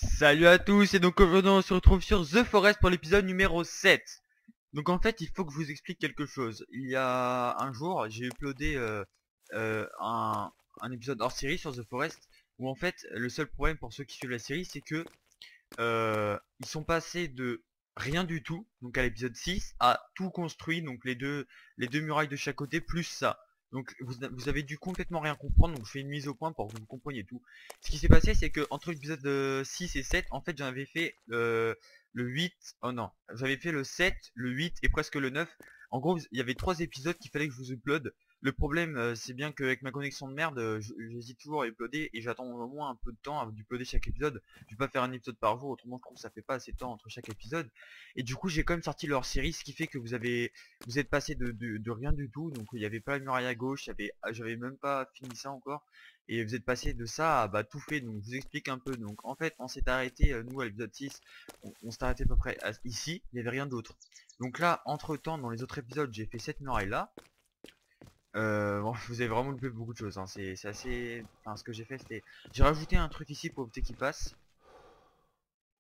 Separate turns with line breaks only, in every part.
Salut à tous, et donc aujourd'hui on se retrouve sur The Forest pour l'épisode numéro 7. Donc en fait il faut que je vous explique quelque chose. Il y a un jour j'ai uploadé un épisode hors série sur The Forest, où en fait le seul problème pour ceux qui suivent la série, c'est que ils sont passés de rien du tout, donc à l'épisode 6, à tout construit, donc les deux murailles de chaque côté plus ça. Donc vous avez dû complètement rien comprendre, donc je fais une mise au point pour que vous compreniez tout. Ce qui s'est passé, c'est que entre l'épisode 6 et 7, en fait j'en avais fait le 8, oh non, j'avais fait le 7, le 8 et presque le 9. En gros, il y avait 3 épisodes qu'il fallait que je vous upload. Le problème, c'est bien qu'avec ma connexion de merde, j'hésite toujours à uploader et j'attends au moins un peu de temps avant d'uploader chaque épisode. Je vais pas faire un épisode par jour, autrement je trouve que ça fait pas assez de temps entre chaque épisode. Et du coup j'ai quand même sorti leur série, ce qui fait que vous êtes passé de rien du tout. Donc il n'y avait pas la muraille à gauche, j'avais même pas fini ça encore. Et vous êtes passé de ça à bah, tout fait. Donc je vous explique un peu. Donc en fait on s'est arrêté, nous à l'épisode 6, on s'est arrêté à peu près ici, il n'y avait rien d'autre. Donc là entre temps dans les autres épisodes j'ai fait cette muraille là. Bon, vous avez vraiment loupé beaucoup de choses, hein. C'est assez... Enfin, ce que j'ai fait, c'était... J'ai rajouté un truc ici pour éviter qu'il passe.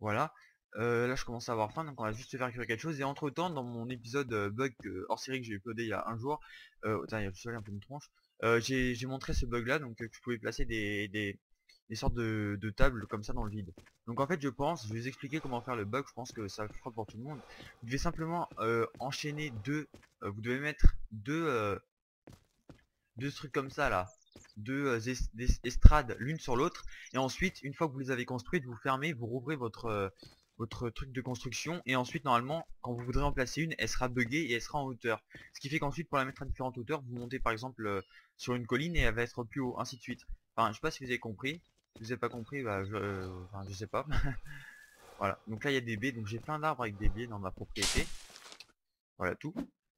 Voilà. Là, je commence à avoir faim, donc on va juste faire cuire quelque chose. Et entre temps, dans mon épisode bug hors série que j'ai uploadé il y a un jour, putain, il y a le soleil un peu de tronche, j'ai montré ce bug là, donc que je pouvais placer des sortes de tables comme ça dans le vide. Donc en fait, je vais vous expliquer comment faire le bug. Je pense que ça fera pour tout le monde. Vous devez simplement enchaîner vous devez mettre deux trucs comme ça là, des estrades l'une sur l'autre, et ensuite une fois que vous les avez construites, vous fermez, vous rouvrez votre truc de construction, et ensuite normalement quand vous voudrez en placer une, elle sera buggée et elle sera en hauteur, ce qui fait qu'ensuite pour la mettre à différentes hauteurs, vous montez par exemple sur une colline et elle va être plus haut, ainsi de suite. Enfin, je sais pas si vous avez compris. Si vous avez pas compris, bah enfin, je sais pas. Voilà, donc là il y a des baies, donc j'ai plein d'arbres avec des baies dans ma propriété. Voilà tout.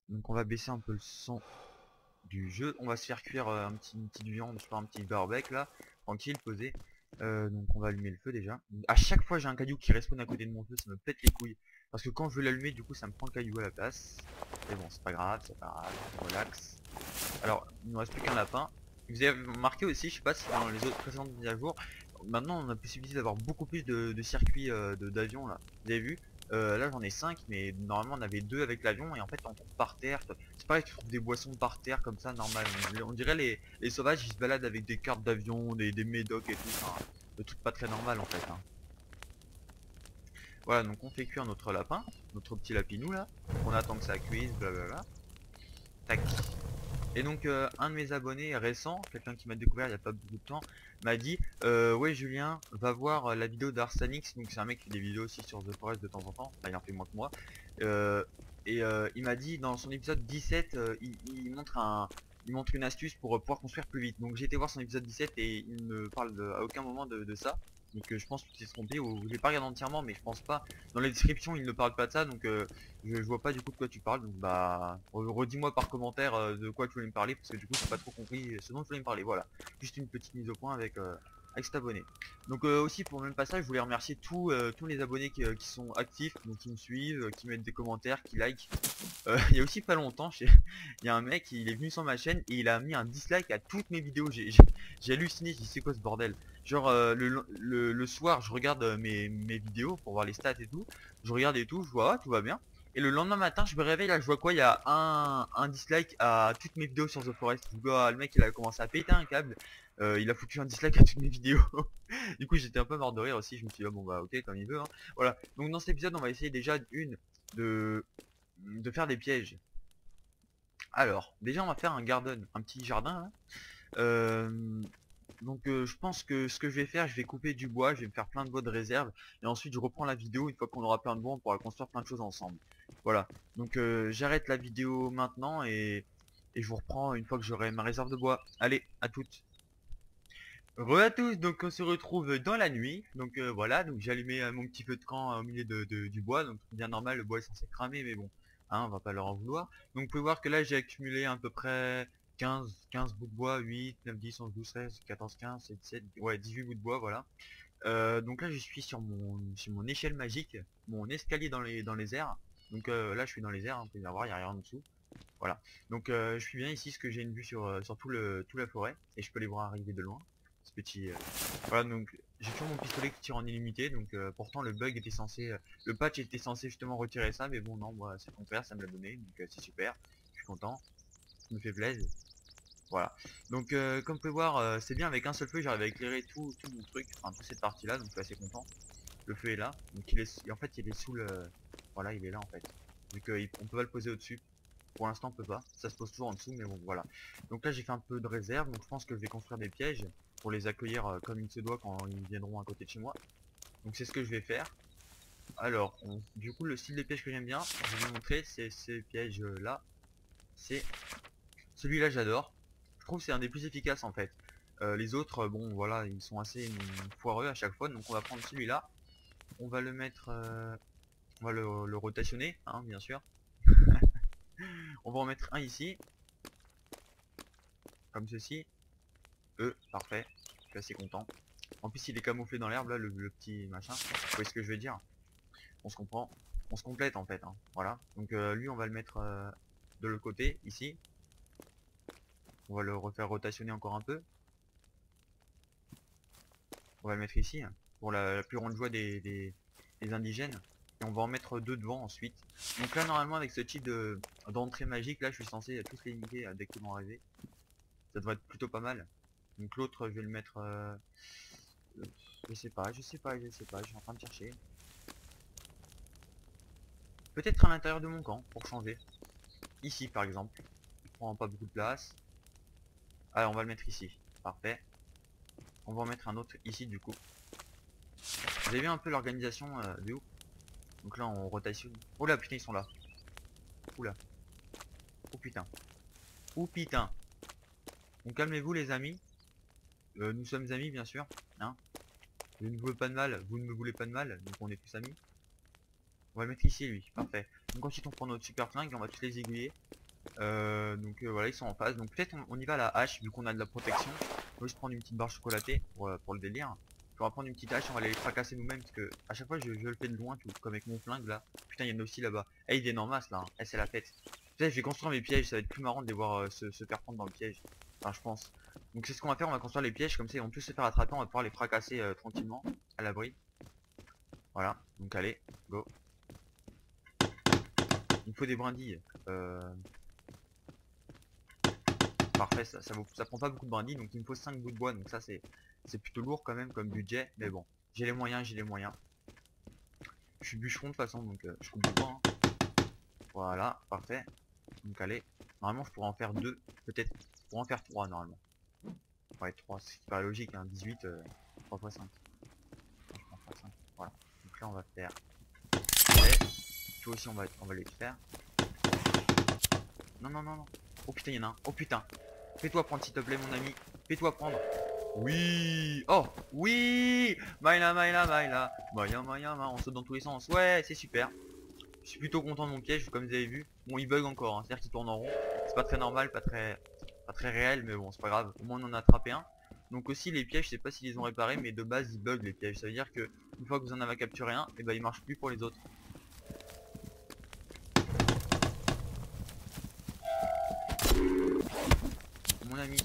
Donc on va baisser un peu le son du jeu. On va se faire cuire une petite viande, je sais pas, un petit barbecue là, tranquille, posé. Donc on va allumer le feu déjà. À chaque fois j'ai un caillou qui respawn à côté de mon feu, ça me pète les couilles. Parce que quand je veux l'allumer, du coup ça me prend le caillou à la place. Mais bon, c'est pas grave, c'est pas grave, relax. Alors, il ne reste plus qu'un lapin. Vous avez remarqué aussi, je sais pas si dans les autres précédentes mises à jour, maintenant on a la possibilité d'avoir beaucoup plus de circuits d'avion là. Vous avez vu? Là j'en ai 5, mais normalement on avait 2 avec l'avion, et en fait on trouve par terre. C'est pareil, tu trouves des boissons par terre comme ça, normal. On dirait les sauvages, ils se baladent avec des cartes d'avion, des médocs et tout. Enfin, le truc pas très normal en fait, hein. Voilà, donc on fait cuire notre lapin, notre petit lapinou là. On attend que ça cuise, blablabla. Tac. Et donc un de mes abonnés récents, quelqu'un qui m'a découvert il y a pas beaucoup de temps, m'a dit ouais Julien, va voir la vidéo d'Arsanix. Donc c'est un mec qui fait des vidéos aussi sur The Forest de temps en temps, enfin, il en fait moins que moi. Euh, il m'a dit dans son épisode 17, il montre une astuce pour pouvoir construire plus vite. Donc j'ai été voir son épisode 17 et il ne parle à aucun moment de ça. Donc je pense qu'il s'est trompé, ou je l'ai pas regardé entièrement, mais je pense pas. Dans les descriptions il ne parle pas de ça, donc je vois pas du coup de quoi tu parles. Donc bah redis-moi par commentaire de quoi tu voulais me parler, parce que du coup j'ai pas trop compris ce dont tu voulais me parler. Voilà, juste une petite mise au point avec cet abonné. Donc aussi pour le même passage, je voulais remercier tous les abonnés qui sont actifs, donc qui me suivent, qui mettent des commentaires, qui like. Il y a aussi pas longtemps, il y a un mec, il est venu sur ma chaîne et il a mis un dislike à toutes mes vidéos. J'ai halluciné, j'ai dit c'est quoi ce bordel. Genre le soir je regarde mes vidéos pour voir les stats et tout. Je regarde et tout, je vois tout va bien. Et le lendemain matin je me réveille, là je vois quoi, il y a un dislike à toutes mes vidéos sur The Forest. Je vois le mec il a commencé à péter un câble. Il a foutu un dislike à toutes mes vidéos. Du coup j'étais un peu mort de rire aussi. Je me suis dit ah, bon bah ok comme il veut, hein. Voilà, donc dans cet épisode on va essayer déjà de faire des pièges. Alors, déjà on va faire un garden, un petit jardin là. Donc je pense que ce que je vais faire, je vais couper du bois, je vais me faire plein de bois de réserve, et ensuite je reprends la vidéo. Une fois qu'on aura plein de bois, on pourra construire plein de choses ensemble. Voilà, donc j'arrête la vidéo maintenant, et je vous reprends une fois que j'aurai ma réserve de bois. Allez, à toutes. Re à tous, donc on se retrouve dans la nuit. Donc voilà, donc j'ai allumé mon petit feu de camp au milieu du bois. Donc bien normal, le bois est censé cramer, mais bon, hein, on va pas leur en vouloir. Donc vous pouvez voir que là j'ai accumulé à peu près 15 bouts de bois, 8, 9, 10, 11, 12, 13, 14, 15, 16, 17, ouais 18 bouts de bois, voilà. Donc là je suis sur mon échelle magique, mon escalier dans les airs. Donc là je suis dans les airs, hein, vous pouvez voir, il n'y a rien en dessous. Voilà, donc je suis bien ici parce que j'ai une vue sur toute la forêt, et je peux les voir arriver de loin. petit... Voilà, donc j'ai toujours mon pistolet qui tire en illimité, donc pourtant le bug était censé... le patch était censé justement retirer ça, mais bon non, moi c'est mon père, ça me l'a donné, donc c'est super, je suis content, ça me fait plaisir. Voilà, donc comme vous pouvez voir, c'est bien, avec un seul feu j'arrive à éclairer tout mon truc, enfin toute cette partie là, donc je suis assez content. Le feu est là, donc en fait il est sous le... Voilà, il est là en fait, vu qu'on peut pas le poser au dessus. Pour l'instant on peut pas, ça se pose toujours en dessous, mais bon voilà. Donc là j'ai fait un peu de réserve, donc je pense que je vais construire des pièges pour les accueillir comme il se doit quand ils viendront à côté de chez moi. Donc c'est ce que je vais faire. Alors, du coup le style des pièges que j'aime bien, je vais vous montrer, c'est ces pièges là. C'est celui-là, j'adore. Je trouve que c'est un des plus efficaces en fait. Les autres, bon voilà, ils sont assez foireux à chaque fois, donc on va prendre celui-là. On va le mettre, on va le rotationner, hein, bien sûr. On va en mettre un ici, comme ceci. Parfait, je suis assez content. En plus il est camouflé dans l'herbe là, le petit machin. Vous voyez ce que je veux dire? On se comprend, on se complète en fait, hein. Voilà. Donc lui on va le mettre de l'autre côté, ici. On va le refaire rotationner encore un peu. On va le mettre ici, hein, pour la plus grande joie des indigènes. Et on va en mettre deux devant ensuite. Donc là normalement avec ce type d'entrée magique là je suis censé tous les niquer dès qu'ils vont arriver. Ça devrait être plutôt pas mal. Donc l'autre je vais le mettre je sais pas, je suis en train de chercher. Peut-être à l'intérieur de mon camp pour changer. Ici par exemple. Il prend pas beaucoup de place. Allez, on va le mettre ici. Parfait. On va en mettre un autre ici du coup. Vous avez vu un peu l'organisation de où? Donc là on rotation. Oh là putain ils sont là. Oula. Oh putain. Oh putain. Donc calmez-vous les amis. Nous sommes amis bien sûr. Hein, je ne vous veux pas de mal, vous ne me voulez pas de mal, donc on est tous amis. On va le mettre ici lui, parfait. Donc ensuite on prend notre super flingue et on va tous les aiguiller. Voilà, ils sont en phase. Donc peut-être on y va à la hache vu qu'on a de la protection. On va juste prendre une petite barre chocolatée pour le délire. Puis on va prendre une petite hache, on va aller les fracasser nous-mêmes parce que à chaque fois je le fais de loin, tout comme avec mon flingue là. Putain, il y en a aussi là-bas. Eh, ils viennent en masse là, hein. Eh, c'est la fête. Peut-être je vais construire mes pièges, ça va être plus marrant de les voir se faire prendre dans le piège. Enfin, je pense. Donc c'est ce qu'on va faire, on va construire les pièges comme ça, ils vont tous se faire attraper, on va pouvoir les fracasser tranquillement à l'abri. Voilà, donc allez, go. Il me faut des brindilles. Parfait, ça prend pas beaucoup de brindilles, donc il me faut 5 bouts de bois, donc ça c'est plutôt lourd quand même comme budget, mais bon, j'ai les moyens, Je suis bûcheron de toute façon, donc je coupe du bois, hein. Voilà, parfait. Donc allez, normalement je pourrais en faire 2, peut-être, je pourrais en faire 3 normalement. Ouais, 3, c'est pas logique, hein, 18, 3 x 5. Je prends 3 5, voilà. Donc là on va faire... Et toi aussi on va les faire. Non, non, non, non. Oh putain, il y en a un. Oh putain. Fais-toi prendre s'il te plaît mon ami. Fais-toi prendre. Oui. Oh, oui. Maïla, maïla, maïla. Maïla, maïla, maïla. On saute dans tous les sens. Ouais, c'est super. Je suis plutôt content de mon piège, comme vous avez vu. Bon, il bug encore, hein. C'est-à-dire qu'il tourne en rond. C'est pas très normal, pas très réel, mais bon, c'est pas grave. Au moins on en a attrapé un. Donc aussi les pièges, je sais pas s'ils les ont réparés, mais de base ils bug les pièges. Ça veut dire que une fois que vous en avez capturé un, et bah il marche plus pour les autres. Mon ami,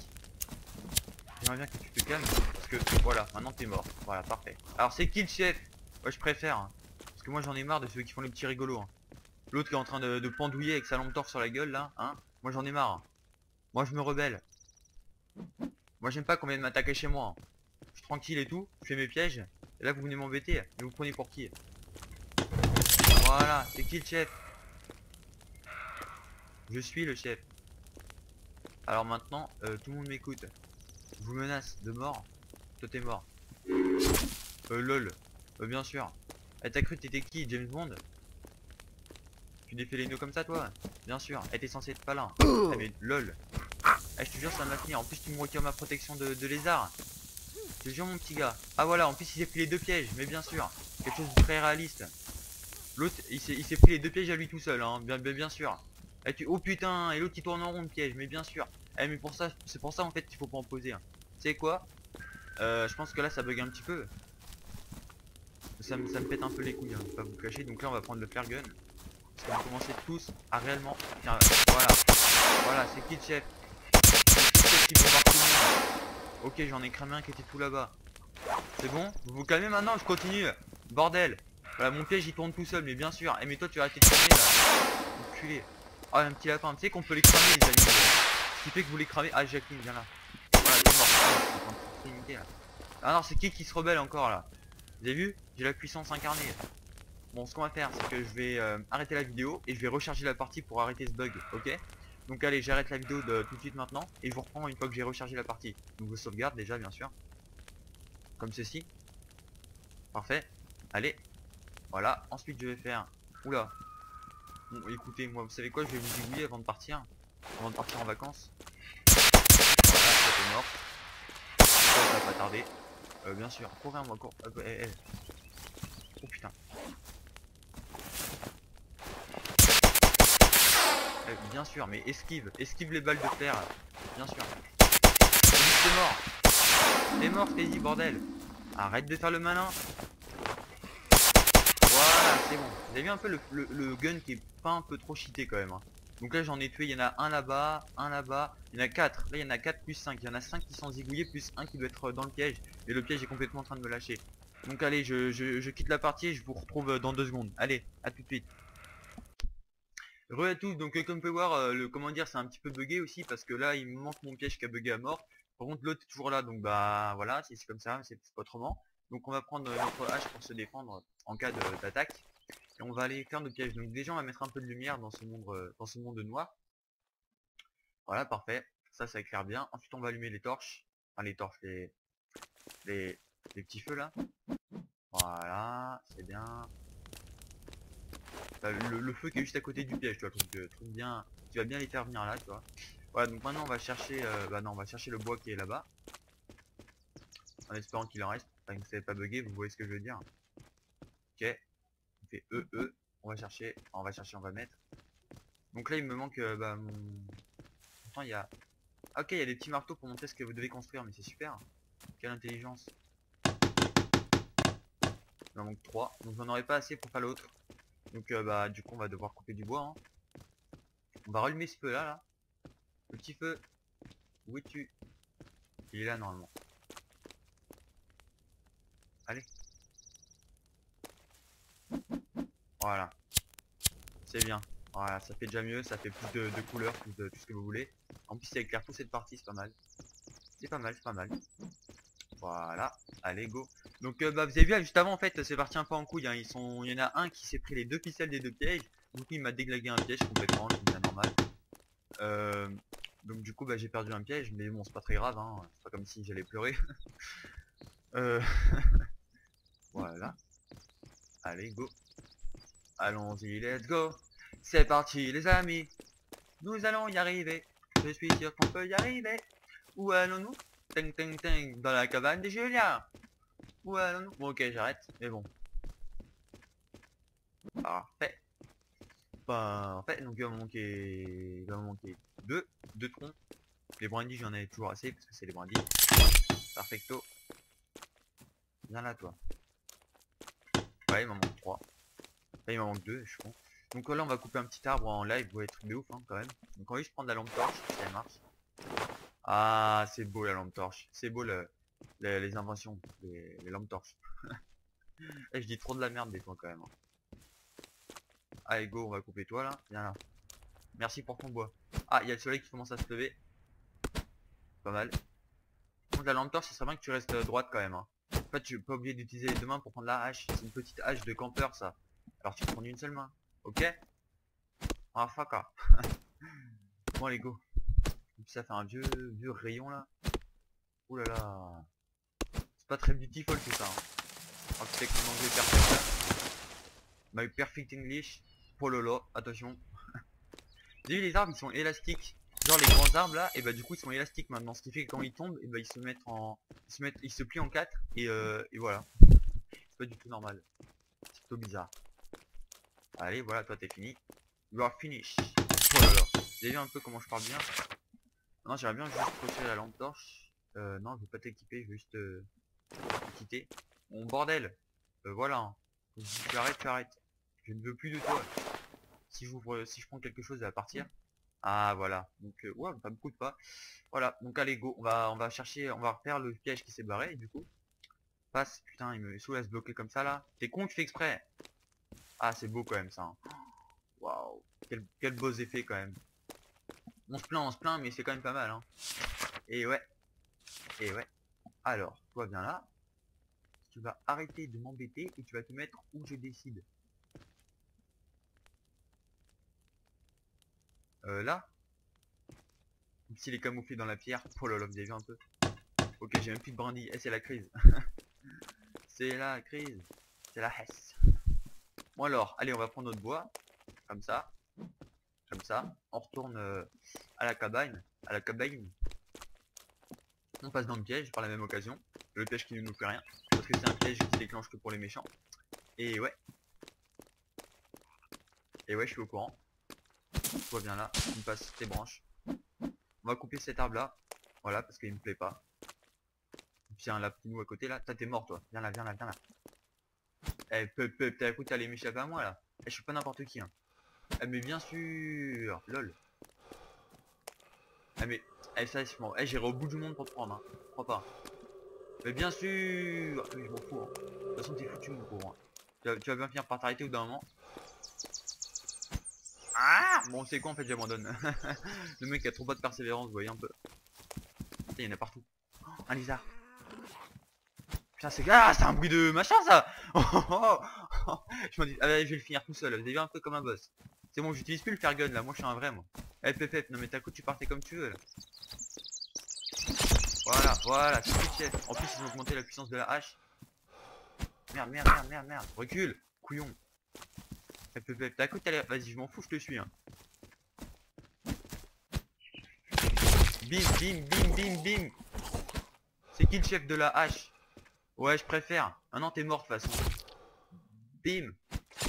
j'aimerais bien que tu te calmes, parce que voilà, maintenant t'es mort. Voilà, parfait. Alors c'est qui le chef? Moi je préfère, hein. Parce que moi j'en ai marre de ceux qui font les petits rigolos, hein. L'autre qui est en train de pendouiller avec sa lampe torche sur la gueule là, hein. Moi j'en ai marre, hein. Moi je me rebelle. Moi j'aime pas qu'on vienne m'attaquer chez moi, hein. Je suis tranquille et tout, je fais mes pièges. Et là vous venez m'embêter, mais vous prenez pour qui? Voilà, c'est qui le chef? Je suis le chef. Alors maintenant, tout le monde m'écoute. Je vous menace de mort. Toi t'es mort. Lol. Bien sûr. Eh, t'as cru que t'étais qui, James Bond? Tu défais les nœuds comme ça toi? Bien sûr. Eh, t'es censé être pas là. Eh, mais lol. Eh, je te jure ça va finir. En plus tu me retires ma protection de lézard. Je te jure mon petit gars. Ah voilà, en plus il s'est pris les deux pièges. Mais bien sûr. Quelque chose de très réaliste. L'autre il s'est pris les deux pièges à lui tout seul, hein. Bien sûr. Eh, oh putain. Et l'autre qui tourne en rond de piège. Mais bien sûr. Eh, mais pour ça, c'est pour ça en fait qu'il faut pas en poser, hein. Tu sais quoi? Je pense que là ça bug un petit peu. Ça me pète un peu les couilles, hein, je vais pas vous cacher. Donc là on va prendre le flare gun. Parce qu'on va commencer tous à réellement... Tiens, voilà. Voilà, c'est qui le chef? C'est qui le chef qui bombarde tout le monde? Ok, j'en ai cramé un qui était tout là-bas. C'est bon? Vous vous calmez maintenant, je continue. Bordel. Voilà, mon piège il tourne tout seul, mais bien sûr. Eh mais toi tu vas arrêter de cramer là. Enculé. Ah, un petit lapin. Tu sais qu'on peut les cramer les animaux. Ce qui fait que vous les cramez. Ah, Jacqueline, viens là. Voilà, t'es mort. C'est une idée, là. Ah non, c'est qui se rebelle encore là? Vous avez vu? J'ai la puissance incarnée. Bon, ce qu'on va faire, c'est que je vais arrêter la vidéo et je vais recharger la partie pour arrêter ce bug, ok? Donc allez, j'arrête la vidéo tout de suite maintenant et je vous reprends une fois que j'ai rechargé la partie. Donc je sauvegarde déjà, bien sûr. Comme ceci. Parfait. Allez. Voilà. Ensuite, je vais faire... Oula. Bon, écoutez, moi, vous savez quoi? Je vais vous zigouiller avant de partir. Avant de partir en vacances. Voilà, ça c'est mort. Ça va pas tarder. Bien sûr. Courez, on va courir. Oh putain. Bien sûr, mais esquive les balles de fer. Bien sûr. T'es mort. T'es mort, Freddy, bordel. Arrête de faire le malin. Voilà, c'est bon. Vous avez vu un peu le gun qui est pas un peu trop cheaté quand même. Hein. Donc là j'en ai tué, il y en a un là-bas, il y en a 4. Là il y en a 4 plus 5. Il y en a 5 qui sont zigouillés plus un qui doit être dans le piège. Et le piège est complètement en train de me lâcher. Donc allez, je quitte la partie et je vous retrouve dans 2 secondes. Allez, à tout de suite. Re à tous, donc comme vous pouvez voir, le comment dire, c'est un petit peu bugué aussi parce que là il me manque mon piège qui a bugué à mort. Par contre l'autre est toujours là, donc bah voilà, c'est comme ça, c'est pas autrement. Donc on va prendre notre hache pour se défendre en cas d'attaque. Et on va aller faire nos pièges. Donc déjà on va mettre un peu de lumière dans ce monde noir. Voilà, parfait. Ça éclaire bien. Ensuite on va allumer les torches. Enfin les torches, les, les petits feux là. Voilà, c'est bien. Le feu qui est juste à côté du piège, tu vois, truc bien, qui va bien les faire venir là, tu vois. Voilà, donc maintenant on va chercher, bah non, on va chercher le bois qui est là-bas, en espérant qu'il en reste, enfin que vous savez pas bugger, vous voyez ce que je veux dire. Ok, on fait on va mettre. Donc là il me manque, bah mon, pourtant il y a, ah, ok, il y a des petits marteaux pour montrer ce que vous devez construire, mais c'est super. Quelle intelligence. Il en manque 3, donc j'en aurai pas assez pour faire l'autre. Donc bah du coup on va devoir couper du bois. Hein. On va rallumer ce feu là. Le petit feu. Où es-tu? Il est là normalement. Allez. Voilà. C'est bien. Voilà, ça fait déjà mieux, ça fait plus de couleurs, plus de tout ce que vous voulez. En plus ça éclaire toute cette partie, c'est pas mal. C'est pas mal, c'est pas mal. Voilà. Allez, go. Donc bah vous avez vu juste avant en fait c'est parti un peu en couille. Hein. Il y en a un qui s'est pris les 2 ficelles des 2 pièges. Du coup il m'a déglagué un piège complètement, c'est bien normal. Donc du coup bah j'ai perdu un piège, mais bon c'est pas très grave, hein. C'est pas comme si j'allais pleurer. euh... voilà. Allez, go. Allons-y, let's go. C'est parti les amis. Nous allons y arriver. Je suis sûr qu'on peut y arriver. Où allons-nous? Ting ting ting. Dans la cabane des Juliens. Où allons-nous? Bon ok j'arrête. Mais bon. Parfait. Parfait. Donc il va me manquer deux troncs. Les brindilles j'en ai toujours assez parce que c'est les brindilles. Perfecto. Viens là toi. Ouais il m'en manque 3. Là il m'en manque 2, je suis con. Donc là on va couper un petit arbre en live, vous voyez, truc de ouf hein, quand même. Donc on va juste prendre la lampe torche, si elle marche. Ah c'est beau la lampe torche, c'est beau les inventions, les lampes torches. Et je dis trop de la merde des fois quand même. Hein. Allez go, on va couper toi là, viens là. Merci pour ton bois. Ah il y a le soleil qui commence à se lever. Pas mal. Donc la lampe torche, ce serait bien que tu restes droite quand même. Hein. En fait tu n'es pas obligé d'utiliser les deux mains pour prendre la hache, c'est une petite hache de campeur ça. Alors tu prends une seule main, ok? Ah fuck. Bon allez go. Ça fait un vieux rayon là. Ouh là là. C'est pas très beautiful tout ça. Hein. Oh, peut-être que mon anglais est perfect là. My perfect English. Pololo, attention. Vous avez vu les arbres ils sont élastiques. Genre les grands arbres là, et bah du coup ils sont élastiques maintenant. Ce qui fait que quand ils tombent, et bah ils se mettent en. Ils se plient en 4 et voilà. C'est pas du tout normal. C'est plutôt bizarre. Allez voilà, toi t'es fini. You are finished. Oh là là. Vous avez vu un peu comment je parle bien? Non j'aimerais bien juste cocher la lampe torche. Non je veux pas t'équiper, je veux juste quitter. Bon bordel. Voilà. Hein. Tu arrêtes. Je ne veux plus de toi. Si je prends quelque chose, elle va partir. Ah voilà, donc ouais, ça me coûte pas. Voilà, donc allez go, on va chercher, on va refaire le piège qui s'est barré et du coup. Passe, putain, il me saoule à se bloquer comme ça là. T'es con, tu fais exprès. Ah c'est beau quand même ça, hein. Waouh, quel beaux effets quand même. On se plaint, mais c'est quand même pas mal, hein. Et ouais, et ouais. Alors, toi viens là. Tu vas arrêter de m'embêter et tu vas te mettre où je décide. Là. Même s'il est camouflé dans la pierre. Oh là là, vous avez vu un peu. Ok, j'ai même plus de brandy. Eh, c'est la crise. C'est la crise. C'est la hesse. Bon alors, allez, on va prendre notre bois. Comme ça. Comme ça. On retourne à la cabane. À la cabane. On passe dans le piège par la même occasion. Le piège qui ne nous fait rien. Parce que c'est un piège qui se déclenche que pour les méchants. Et ouais. Et ouais, je suis au courant. Toi viens là. Tu me passes tes branches. On va couper cet arbre là. Voilà, parce qu'il me plaît pas. Puis il y a un lapinou à côté là. T'es mort toi. Viens là, viens là, viens là. Eh, t'as écouté aller m'échapper à moi là. Eh, je suis pas n'importe qui, hein. Eh, mais bien sûr. Lol. Eh, mais. Eh, ça, eh, j'irai au bout du monde pour te prendre, hein. Crois pas. Mais bien sûr. Mais je m'en fous, hein. De toute façon, t'es foutu, mon pauvre, hein. Tu vas bien finir par t'arrêter au bout d'un moment. Ah bon, c'est quoi en fait, j'abandonne. Le mec a trop pas de persévérance, vous voyez un peu. Il y en a partout. Oh, un lézard. Putain, c'est un bruit de machin ça. Je m'en dis, ah, je vais le finir tout seul. Vous avez vu un peu comme un boss. C'est bon, j'utilise plus le faire gun là. Moi, je suis un vrai, moi. Eh, pépette, non mais t'as coup, tu partais comme tu veux là. Voilà, voilà, c'est tout chef. En plus, ils ont augmenté la puissance de la hache. Merde, merde, merde, merde, merde. Recule, couillon. Eh, pépette, t'as coup, vas-y, je m'en fous, je te suis, hein. Bim, bim, bim, bim, bim. C'est qui le chef de la hache? Ouais, je préfère. Ah non, t'es mort de toute façon. Bim.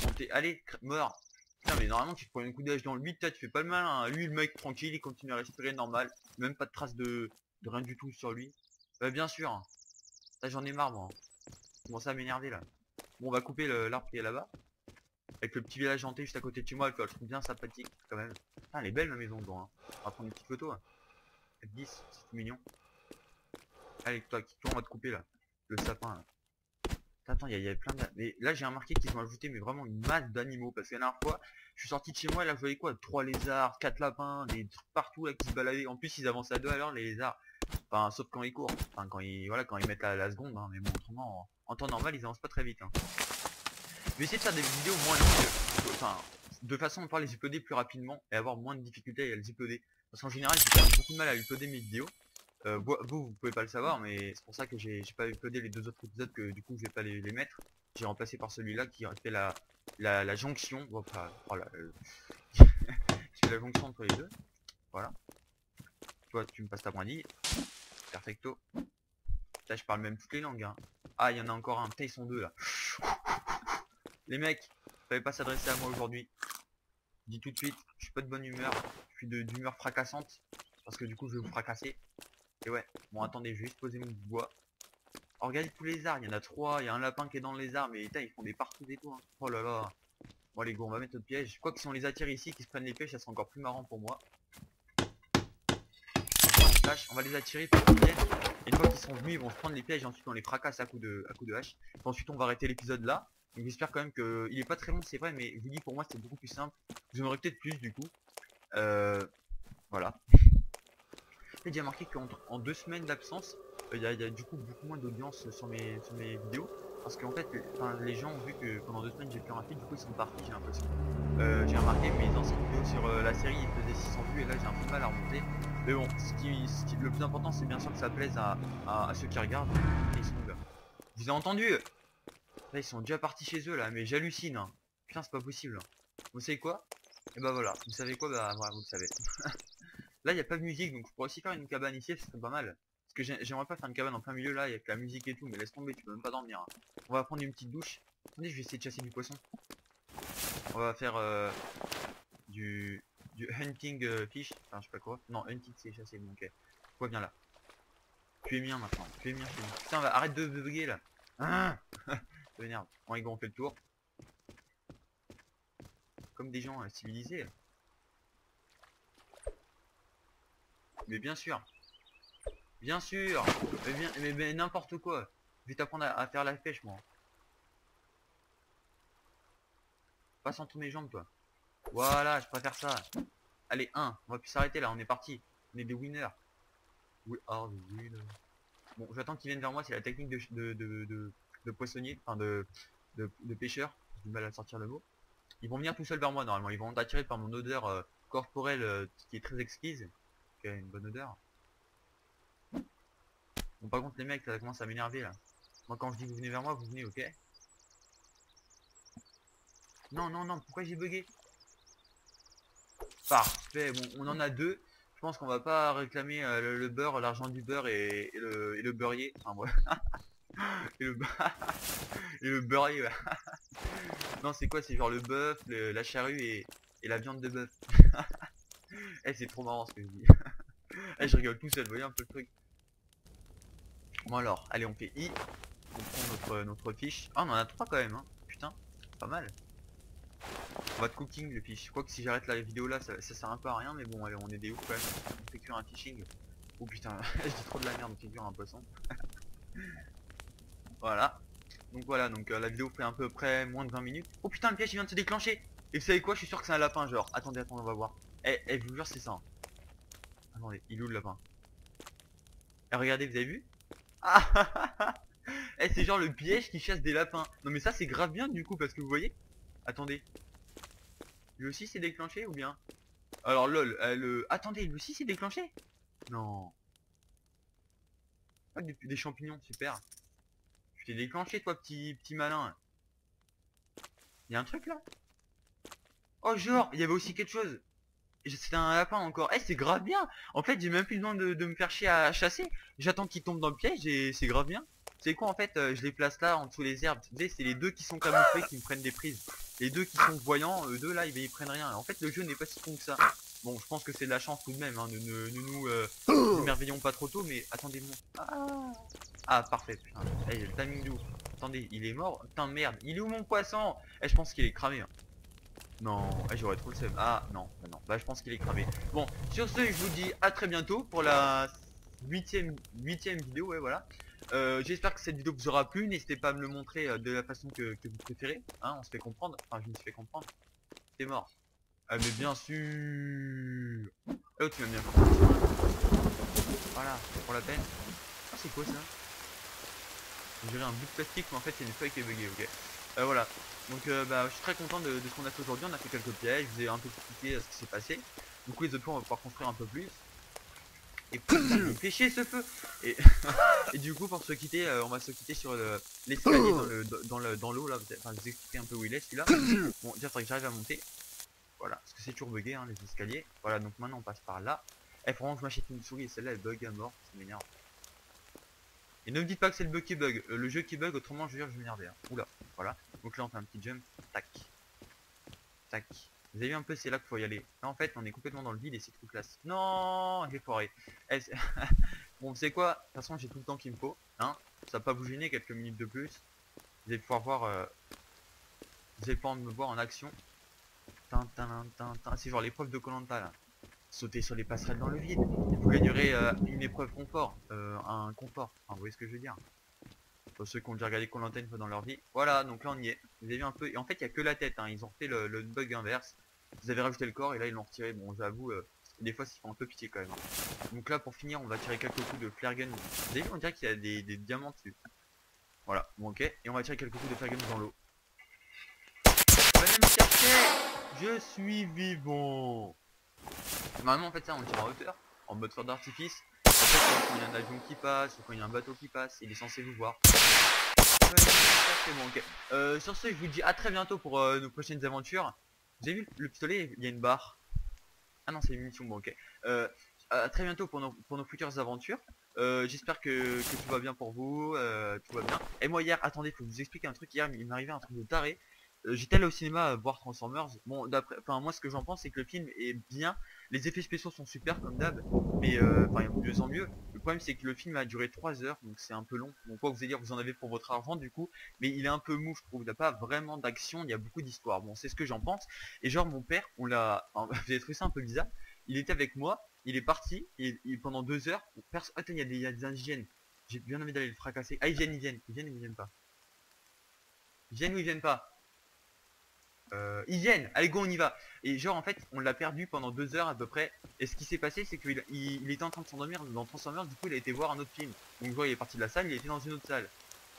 Bon, allez, mort. Putain, mais normalement, tu te prends un coup d'âge dans le bide, tu fais pas le malin, hein. Lui, le mec, tranquille, il continue à respirer normal. Même pas de traces de rien du tout sur lui. Bien sûr, hein. Ça, j'en ai marre, moi, hein. Je commence à m'énerver, là. Bon, on va couper l'arbre qui est là-bas. Avec le petit village hanté juste à côté de chez moi, quoi. Je trouve bien sympathique, quand même. Ah, elle est belle, ma maison, dedans, hein. On va prendre une petite photo, hein. F10, c'est tout mignon. Allez, toi, on va te couper, là. Le sapin, là. Attends, il y a plein de... Mais là, j'ai remarqué qu'ils ont ajouté mais vraiment une masse d'animaux. Parce que la dernière fois, je suis sorti de chez moi et là, je voyais quoi? 3 lézards, 4 lapins, des trucs partout là qui se baladaient. En plus, ils avancent à 2 à l'heure, les lézards. Enfin, sauf quand ils courent. Enfin, voilà, quand ils mettent la seconde. Hein. Mais bon, autrement, en temps normal, ils avancent pas très vite. Hein. Je vais essayer de faire des vidéos moins longues. Enfin, de façon à pouvoir les uploader plus rapidement et avoir moins de difficultés à les uploader. Parce qu'en général, j'ai quand même beaucoup de mal à uploader mes vidéos. Vous pouvez pas le savoir, mais c'est pour ça que j'ai pas uploadé les 2 autres épisodes que du coup je vais pas les mettre. J'ai remplacé par celui-là qui fait la jonction. Bon, enfin, voilà, qui fait la jonction entre les deux. Voilà. Toi, tu me passes ta brindille. Perfecto. Là, je parle même toutes les langues. Hein. Ah, il y en a encore un. Putain, ils sont 2 là. Les mecs, fallait pas s'adresser à moi aujourd'hui. Je dis tout de suite, je suis pas de bonne humeur. Je suis d'humeur fracassante. Parce que du coup, je vais vous fracasser. Et ouais, bon, attendez, je vais juste poser mon bois. Oh, regardez tous les arbres, il y en a 3, il y a un lapin qui est dans les arbres, mais putain, ils font des partout et tout. Hein. Oh là là. Bon, allez, go, on va mettre notre piège. Quoi que si on les attire ici, qu'ils se prennent les pièges, ça sera encore plus marrant pour moi. On va les attirer pour qu'ils viennent. Et une fois qu'ils sont venus, ils vont se prendre les pièges, et ensuite on les fracasse à coup de hache. Et ensuite, on va arrêter l'épisode là. Donc j'espère quand même qu'il est pas très long, c'est vrai, mais je vous dis, pour moi, c'est beaucoup plus simple. Vous en aurez peut-être plus du coup. Voilà. J'ai déjà marqué qu'en 2 semaines d'absence, il y a du coup beaucoup moins d'audience sur mes vidéos. Parce qu'en fait, les gens ont vu que pendant 2 semaines j'ai plus rapide, du coup ils sont partis, j'ai l'impression. J'ai remarqué que mes anciennes vidéos sur la série ils faisaient 600 vues et là j'ai un peu de mal à remonter. Mais bon, le plus important c'est bien sûr que ça plaise à ceux qui regardent. Et ils sont là. Vous avez entendu? Là ils sont déjà partis chez eux là, mais j'hallucine. Hein. Putain, c'est pas possible. Vous savez quoi? Et bah voilà, vous savez quoi? Bah voilà, vous le savez. Là, il n'y a pas de musique, donc je pourrais aussi faire une cabane ici, ce serait pas mal. Parce que j'aimerais pas faire une cabane en plein milieu là, avec la musique et tout, mais laisse tomber, tu peux même pas dormir. Hein. On va prendre une petite douche. Attendez, je vais essayer de chasser du poisson. On va faire du hunting fish, enfin je sais pas quoi. Non, hunting c'est chasser, bon ok. Quoi, viens là. Tu es mien maintenant, tu es mien chez nous. Putain, arrête de bugger là. Ah ça m'énerve. Bon, les gars, on fait le tour. Comme des gens civilisés. Mais bien sûr. Bien sûr. Mais n'importe quoi. Je vais t'apprendre à faire la pêche, moi. Passe entre mes jambes, toi. Voilà, je préfère ça. Allez, on va plus s'arrêter là, on est parti. On est des winners. We are the winners. Bon, j'attends qu'ils viennent vers moi, c'est la technique de poissonnier, enfin de pêcheur. J'ai du mal à sortir le mot. Ils vont venir tout seuls vers moi normalement, ils vont être attirés par mon odeur corporelle qui est très exquise. Qui a une bonne odeur. Bon, par contre, les mecs, ça commence à m'énerver là. Moi, quand je dis vous venez vers moi, vous venez, ok? Non, non, non, pourquoi j'ai bugué? Parfait, bon, on en a deux. Je pense qu'on va pas réclamer le beurre, l'argent du beurre et le beurrier. Enfin, ouais. Et le, et le beurrier, ouais. Non, c'est quoi? C'est genre le bœuf, la charrue et la viande de bœuf. Eh, c'est trop marrant ce que je dis. Eh, je rigole tout seul, vous voyez un peu le truc. Bon alors, allez, on fait I. On prend notre fiche. Ah, on en a trois quand même, hein. Putain, pas mal. On va de cooking le fiche. Je crois que si j'arrête la vidéo là, ça sert un peu à rien, mais bon, allez, on est des ouf quand même. On fait cuire un fishing. Oh putain, je dis trop de la merde, on fait cuire un poisson. Voilà. Donc voilà, donc la vidéo fait à peu près moins de 20 minutes. Oh putain, le piège il vient de se déclencher. Et vous savez quoi? Je suis sûr que c'est un lapin, genre. Attendez, on va voir. Je vous jure, c'est ça, hein. Attendez, il est où le lapin? Eh, regardez, vous avez vu? Ah. C'est genre le piège qui chasse des lapins. Non mais ça c'est grave bien du coup, parce que vous voyez. Attendez. Lui aussi s'est déclenché ou bien? Alors lol, attendez, lui aussi s'est déclenché? Non. Ah, des champignons, super. Tu t'es déclenché toi, petit malin. Il y a un truc là? Oh genre, il y avait aussi quelque chose. C'était un lapin encore. C'est grave bien. En fait, j'ai même plus besoin de me faire chier à chasser. J'attends qu'il tombe dans le piège et c'est grave bien. C'est quoi en fait? Je les place là en dessous les herbes. Tu sais, c'est les deux qui sont camouflés qui me prennent des prises. Les deux qui sont voyants, eux deux là, ils prennent rien. En fait, le jeu n'est pas si con que ça. Bon, je pense que c'est de la chance tout de même, hein. Ne nous émerveillons pas trop tôt, mais attendez-moi. Ah, parfait, putain. Le timing de ouf. Attendez, il est mort? Putain, merde. Il est où mon poisson? Je pense qu'il est cramé, hein. Non, j'aurais trop le seum. Ah non, non, bah je pense qu'il est cramé. Bon, sur ce, je vous dis à très bientôt pour la huitième vidéo, ouais voilà. J'espère que cette vidéo vous aura plu. N'hésitez pas à me le montrer de la façon que vous préférez. Hein, on se fait comprendre. Enfin, je me suis fait comprendre. T'es mort. Ah mais bien sûr. Oh, tu m'as bien compris. Voilà, pour la peine. Ah, c'est quoi ça? J'ai un bout de plastique, mais en fait c'est une feuille qui est buggée, ok. Voilà. Donc bah, je suis très content de ce qu'on a fait aujourd'hui. On a fait quelques pièges, je vous ai un peu expliqué ce qui s'est passé. Du coup les autres fois on va pouvoir construire un peu plus. Et putain, il fait chier ce feu. Et, et du coup pour se quitter, on va se quitter sur l'escalier dans l'eau là. Enfin je vous expliquer un peu où il est celui-là. Bon déjà faudrait que j'arrive à monter. Voilà, parce que c'est toujours bugué hein, les escaliers. Voilà, donc maintenant on passe par là. Franchement je m'achète une souris et celle-là elle bug à mort, ça m'énerve. Et ne me dites pas que c'est le bug qui bug, le jeu qui bug, autrement je vais m'énerver, hein. Oula, voilà. Donc là on fait un petit jump, tac, tac. Vous avez vu un peu, c'est là qu'il faut y aller. Là en fait on est complètement dans le vide et c'est trop classe. Non, j'ai foiré. Bon, vous savez quoi, de toute façon j'ai tout le temps qu'il me faut, hein. Ça va pas vous gêner quelques minutes de plus. Vous allez pouvoir voir, vous allez pouvoir me voir en action. C'est genre l'épreuve de koh là. Sauter sur les passerelles dans le vide. Vous gagnerez une épreuve confort, un confort. Enfin, vous voyez ce que je veux dire. Pour ceux qui ont déjà regardé koh une fois dans leur vie. Voilà, donc là on y est. Vous avez vu un peu. Et en fait, il n'y a que la tête. Hein. Ils ont fait le bug inverse. Vous avez rajouté le corps et là ils l'ont retiré. Bon, j'avoue, des fois, ça fait un peu pitié quand même. Donc là, pour finir, on va tirer quelques coups de flare gun. Vous avez vu, on dirait qu'il y a des diamants dessus. Voilà, bon, ok. Et on va tirer quelques coups de flare gun dans l'eau. Venez me chercher. Je suis vivant. Normalement en fait ça on tire en hauteur, en mode feu d'artifice. En fait quand il y a un avion qui passe ou quand il y a un bateau qui passe, il est censé vous voir. C'est bon, ok. Sur ce je vous dis à très bientôt pour nos prochaines aventures. Vous avez vu le pistolet, il y a une barre. Ah non c'est une munition, bon ok. À très bientôt pour nos futures aventures. J'espère que tout va bien pour vous, tout va bien. Et moi hier, attendez, faut vous expliquer un truc. Hier il m'est arrivé un truc de taré. J'étais allé au cinéma voir Transformers. Bon, enfin moi ce que j'en pense c'est que le film est bien, les effets spéciaux sont super comme d'hab, mais enfin de mieux en mieux. Le problème c'est que le film a duré 3 heures, donc c'est un peu long. Bon quoi vous allez dire, vous en avez pour votre argent du coup, mais il est un peu mou je trouve. Il n'y a pas vraiment d'action, il y a beaucoup d'histoire. Bon c'est ce que j'en pense. Et genre mon père, on l'a, enfin, vous avez trouvé ça un peu bizarre. Il était avec moi. il est parti, pendant 2 heures, attends, il y a des indigènes. J'ai bien envie d'aller le fracasser. Ah, ils viennent ou ils viennent pas? Ils viennent ou ils viennent pas? Ils viennent, allez go on y va. Et genre en fait on l'a perdu pendant 2 heures à peu près. Et ce qui s'est passé c'est qu'il était en train de s'endormir dans Transformers. Du coup il a été voir un autre film. Donc genre il est parti de la salle, il était dans une autre salle.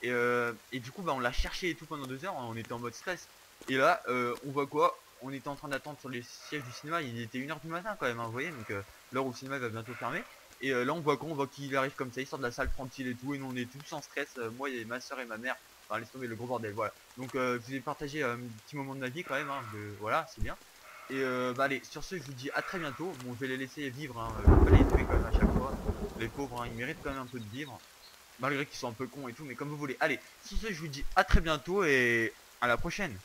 Et du coup bah on l'a cherché et tout pendant 2 heures. On était en mode stress. Et là on voit quoi? On était en train d'attendre sur les sièges du cinéma. Il était 1h du matin quand même hein, vous voyez. Donc l'heure où le cinéma va bientôt fermer. Et là on voit quoi? On voit qu'il arrive comme ça, il sort de la salle tranquille et tout. Et nous on est tous en stress. Moi et ma soeur et ma mère. Enfin laisse tomber le gros bordel, voilà. Donc je vous ai partagé un petit moment de ma vie quand même, hein, voilà, c'est bien. Et bah allez, sur ce je vous dis à très bientôt. Bon je vais les laisser vivre, hein. Je vais pas les tuer quand même à chaque fois. Les pauvres, hein, ils méritent quand même un peu de vivre. Malgré qu'ils sont un peu cons et tout, mais comme vous voulez. Allez, sur ce je vous dis à très bientôt et à la prochaine.